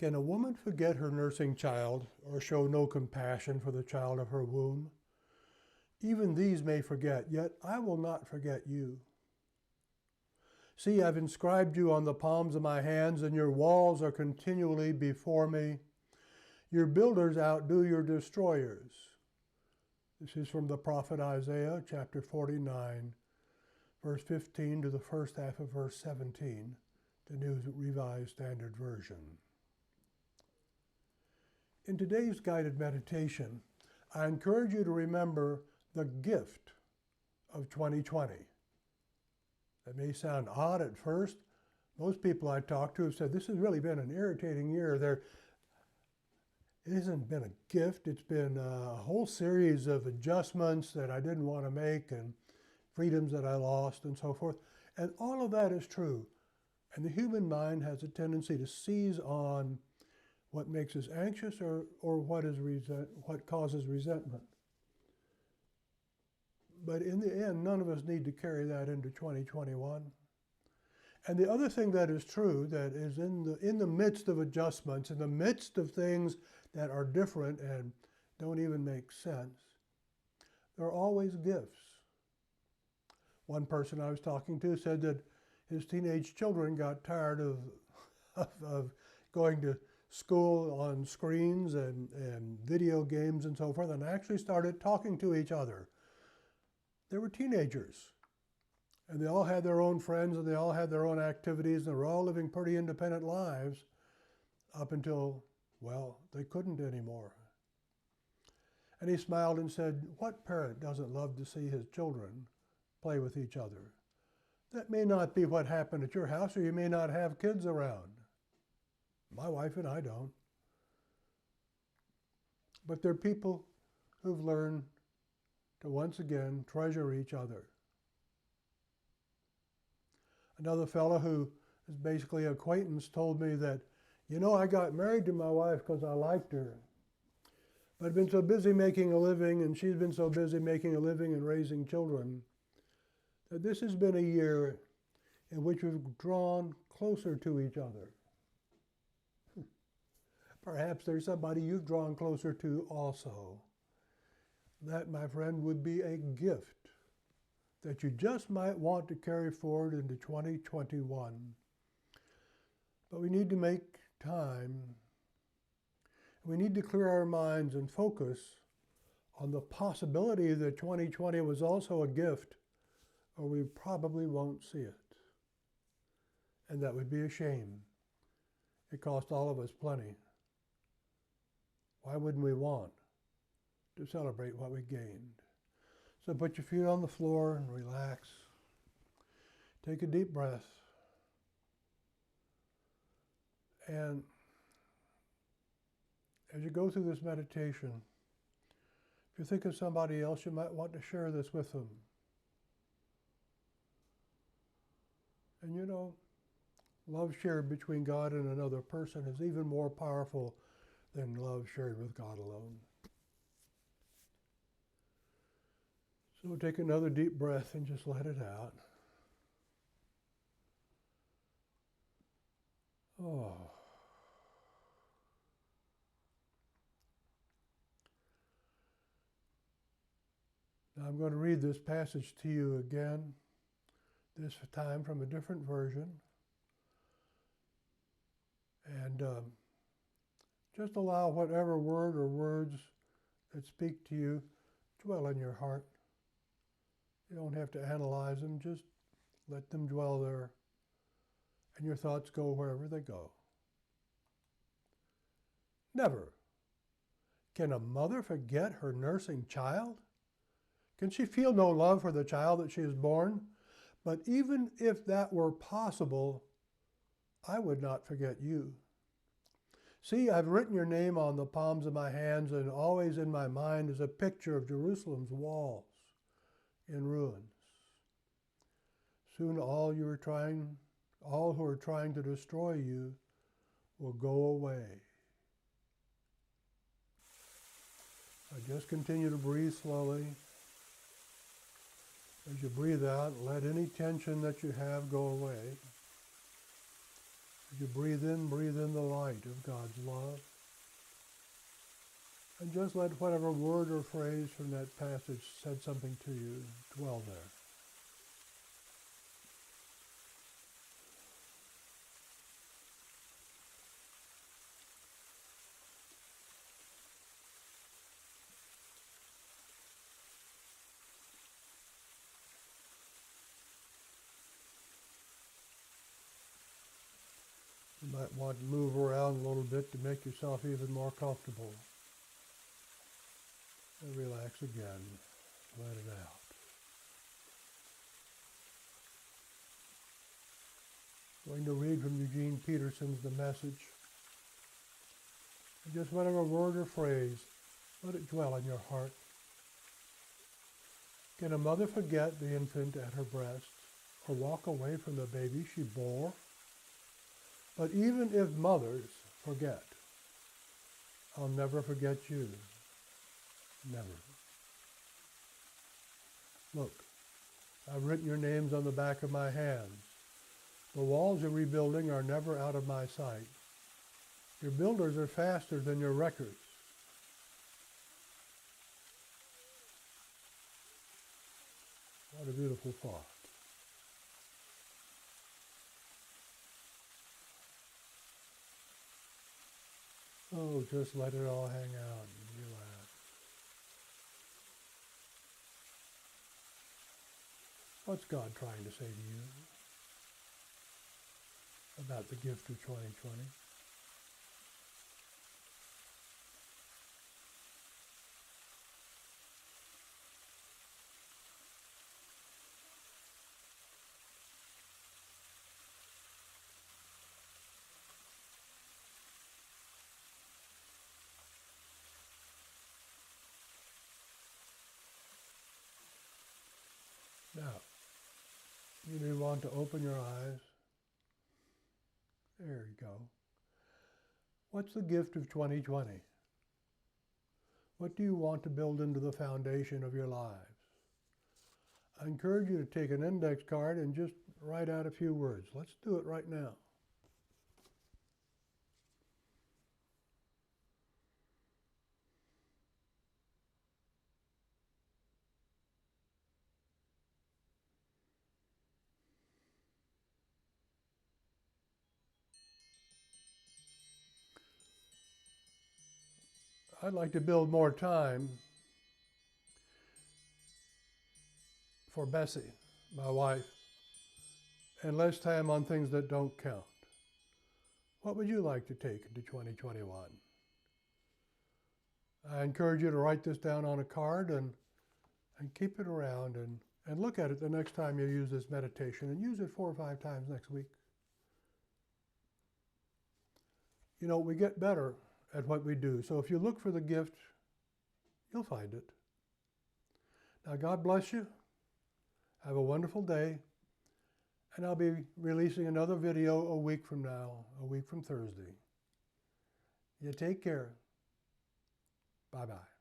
Can a woman forget her nursing child or show no compassion for the child of her womb? Even these may forget, yet I will not forget you. See, I've inscribed you on the palms of my hands, and your walls are continually before me. Your builders outdo your destroyers. This is from the prophet Isaiah, chapter 49, verse 15 to the first half of verse 17, the New Revised Standard Version. In today's guided meditation, I encourage you to remember the gift of 2020. That may sound odd at first. Most people I talk to have said this has really been an irritating year. It hasn't been a gift. It's been a whole series of adjustments that I didn't want to make and freedoms that I lost and so forth. And all of that is true. And the human mind has a tendency to seize on what makes us anxious or what causes resentment. But in the end, none of us need to carry that into 2021. And the other thing that is true, that is in the midst of adjustments, in the midst of things that are different and don't even make sense, there are always gifts. One person I was talking to said that his teenage children got tired of going to school on screens and video games and so forth, and actually started talking to each other. They were teenagers, and they all had their own friends, and they all had their own activities, and they were all living pretty independent lives up until, well, they couldn't anymore. And he smiled and said, what parent doesn't love to see his children play with each other? That may not be what happened at your house, or you may not have kids around. My wife and I don't. But they're people who've learned to once again treasure each other. Another fellow who is basically an acquaintance told me that, I got married to my wife because I liked her. But I've been so busy making a living, and she's been so busy making a living and raising children, that this has been a year in which we've drawn closer to each other. Perhaps there's somebody you've drawn closer to also. That, my friend, would be a gift that you just might want to carry forward into 2021. But we need to make time. We need to clear our minds and focus on the possibility that 2020 was also a gift, or we probably won't see it. And that would be a shame. It cost all of us plenty. Why wouldn't we want to celebrate what we gained? So put your feet on the floor and relax. Take a deep breath. And as you go through this meditation, if you think of somebody else, you might want to share this with them. And love shared between God and another person is even more powerful than love shared with God alone. So take another deep breath and just let it out. Oh. Now I'm going to read this passage to you again, this time from a different version. And just allow whatever word or words that speak to you dwell in your heart. You don't have to analyze them, just let them dwell there, and your thoughts go wherever they go. Never can a mother forget her nursing child. Can she feel no love for the child that she has born? But even if that were possible, I would not forget you. See, I've written your name on the palms of my hands, and always in my mind is a picture of Jerusalem's walls in ruins. Soon all who are trying to destroy you will go away. So just continue to breathe slowly. As you breathe out, let any tension that you have go away. As you breathe in the light of God's love. And just let whatever word or phrase from that passage said something to you dwell there. You might want to move around a little bit to make yourself even more comfortable. And relax again. Let it out. I'm going to read from Eugene Peterson's The Message. And just whatever word or phrase, let it dwell in your heart. Can a mother forget the infant at her breast or walk away from the baby she bore? But even if mothers forget, I'll never forget you. Never. Look, I've written your names on the back of my hands. The walls you're rebuilding are never out of my sight. Your builders are faster than your records. What a beautiful thought. Oh, just let it all hang out and relax. What's God trying to say to you about the gift of 2020? Now, you may want to open your eyes. There you go. What's the gift of 2020? What do you want to build into the foundation of your lives? I encourage you to take an index card and just write out a few words. Let's do it right now. I'd like to build more time for Bessie, my wife, and less time on things that don't count. What would you like to take into 2021? I encourage you to write this down on a card and keep it around and look at it the next time you use this meditation, and use it 4 or 5 times next week. You know, we get better at what we do. So if you look for the gift, you'll find it. Now, God bless you. Have a wonderful day. And I'll be releasing another video a week from now, a week from Thursday. You take care. Bye-bye.